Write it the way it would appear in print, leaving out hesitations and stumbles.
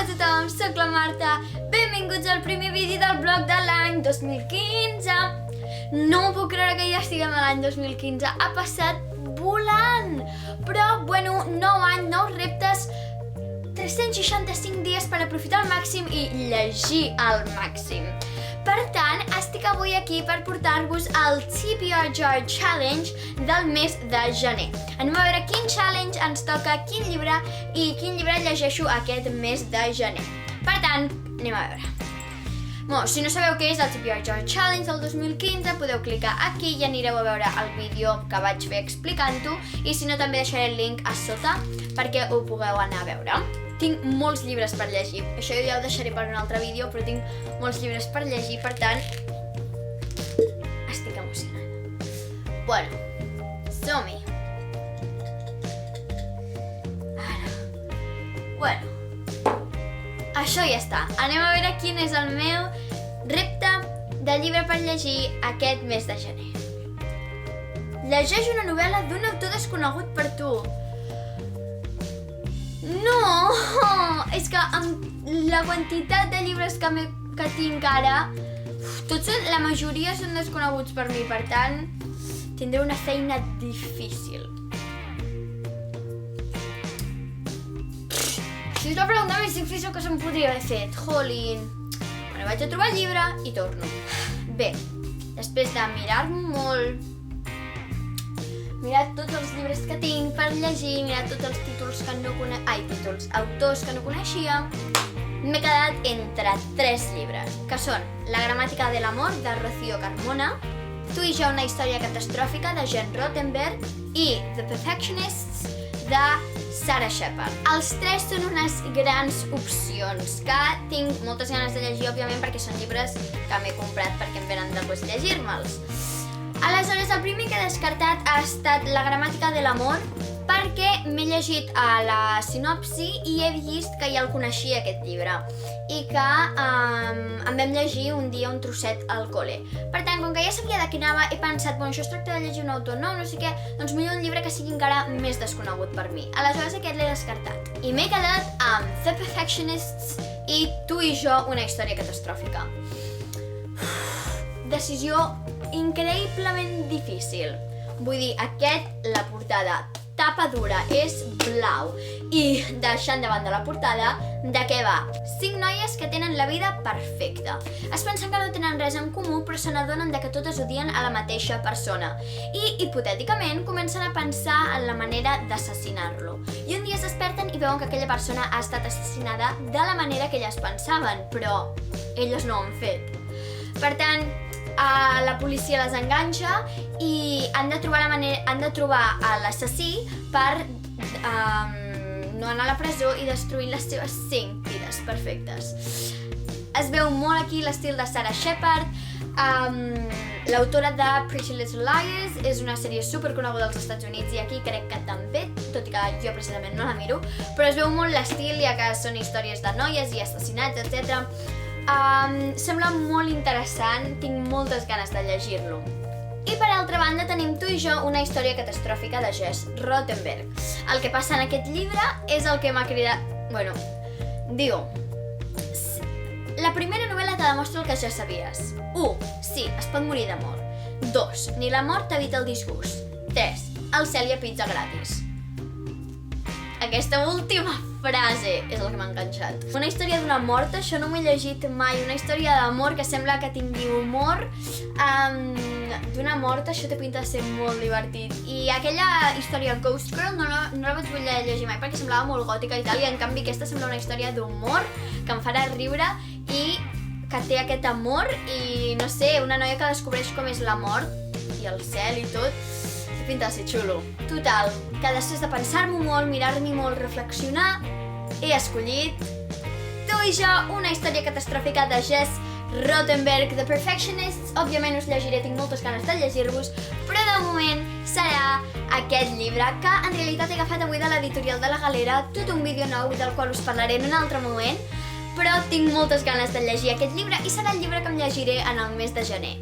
a tothom, soc la Marta. Benvinguts al primer vídeo del blog de l'any 2015. No m'ho puc creure que ja estiguem a l'any 2015. Ha passat volant. Però, bueno, nou any, nous reptes, 365 dies per aprofitar al màxim i llegir al màxim. Per tant, estic avui aquí per portar-vos el TBR Challenge del mes de gener. Anem a veure quin challenge ens toca, quin llibre i quin llibre llegeixo aquest mes de gener. Per tant, anem a veure. Bueno, si no sabeu què és el TBR Challenge del 2015, podeu clicar aquí i anireu a veure el vídeo que vaig fer explicant-ho, i si no també deixaré el link a sota perquè ho pugueu anar a veure. Tinc molts llibres per llegir, això ja ho deixaré per un altre vídeo, però tinc molts llibres per llegir, per tant, estic emocionada. Bueno, som-hi. Bueno, això ja està. Anem a veure quin és el meu repte de llibre per llegir aquest mes de gener. Llegeix una novel·la d'un autor desconegut per tu. No! És que amb la quantitat de llibres que tinc ara, la majoria són desconeguts per mi, per tant, tindré una feina difícil. Si us la pregunta més difícil que se'm podria haver fet, jolín. Bueno, vaig a trobar el llibre i torno. Bé, després de mirar-m'ho molt, mirar tots els llibres que tinc per llegir, mirar tots els títols que no autors que no coneixia, m'he quedat entre 3 llibres, que són La gramàtica de l'amor, de Rocío Carmona, Tu i jo, una història catastròfica, de Jean Rothenberg, i The Perfectionists, de Sarah Shepard. Els 3 són unes grans opcions que tinc moltes ganes de llegir, òbviament, perquè són llibres que m'he comprat perquè em venen de gust llegir-me'ls. Aleshores, el primer que he descartat ha estat La gramàtica de l'amor, perquè m'he llegit a la sinopsi i he vist que ja el coneixia, aquest llibre, i que em vam llegir un dia un trosset al col·le. Per tant, com que ja sabia de què anava, he pensat, bueno, això es tracta de llegir un autor nou, no sé què, doncs millor un llibre que sigui encara més desconegut per mi. Aleshores, aquest l'he descartat. I m'he quedat amb The Perfectionists i Tu i jo, una història catastròfica. Decisió increïblement difícil. Vull dir, la portada, tapa dura, és blau. I deixant de banda la portada, de què va? 5 noies que tenen la vida perfecta. Es pensen que no tenen res en comú, però se n'adonen que totes odien a la mateixa persona. I, hipotèticament, comencen a pensar en la manera d'assassinar-lo. I un dia es desperten i veuen que aquella persona ha estat assassinada de la manera que elles pensaven, però elles no ho han fet. Per tant, la policia les enganxa i han de trobar l'assassí per no anar a la presó i destruir les seves 5 vides perfectes. Es veu molt aquí l'estil de Sarah Shepard. L'autora de Pretty Little Liars és una sèrie superconeguda als Estats Units i aquí crec que també, tot i que jo precisament no la miro, però es veu molt l'estil, ja que són històries de noies i assassinats, etc. Sembla molt interessant, tinc moltes ganes de llegir-lo. I per altra banda tenim Tu i jo, una història catastròfica, de Jean Rothenberg. El que passa en aquest llibre és el que m'ha cridat... Bueno, diu: la primera novel·la te demostra el que ja sabies. 1. Sí, es pot morir d'amor. 2. Ni la mort t'evita el disgust. 3. Al cel hi ha pizza gratis. Aquesta última frase és el que m'ha enganxat. Una història d'una mort, això no m'ho he llegit mai. Una història d'amor que sembla que tingui humor. D'una mort, això té pinta de ser molt divertit. I aquella història Ghost Girl no la vaig voler llegir mai perquè semblava molt gòtica i tal, i en canvi aquesta sembla una història d'humor que em farà riure i que té aquest amor i, no sé, una noia que descobreix com és la mort i el cel i tot. Pinta de ser xulo. Total, que després de pensar-m'ho molt, mirar-m'hi molt, reflexionar, he escollit Tu i jo, una història catastròfica, de Jean Rothenberg, The Perfectionists. Òbviament us llegiré, tinc moltes ganes de llegir-vos, però de moment serà aquest llibre que en realitat he agafat avui de l'editorial de la Galera, tot un vídeo nou del qual us parlaré en un altre moment, però tinc moltes ganes de llegir aquest llibre i serà el llibre que em llegiré en el mes de gener.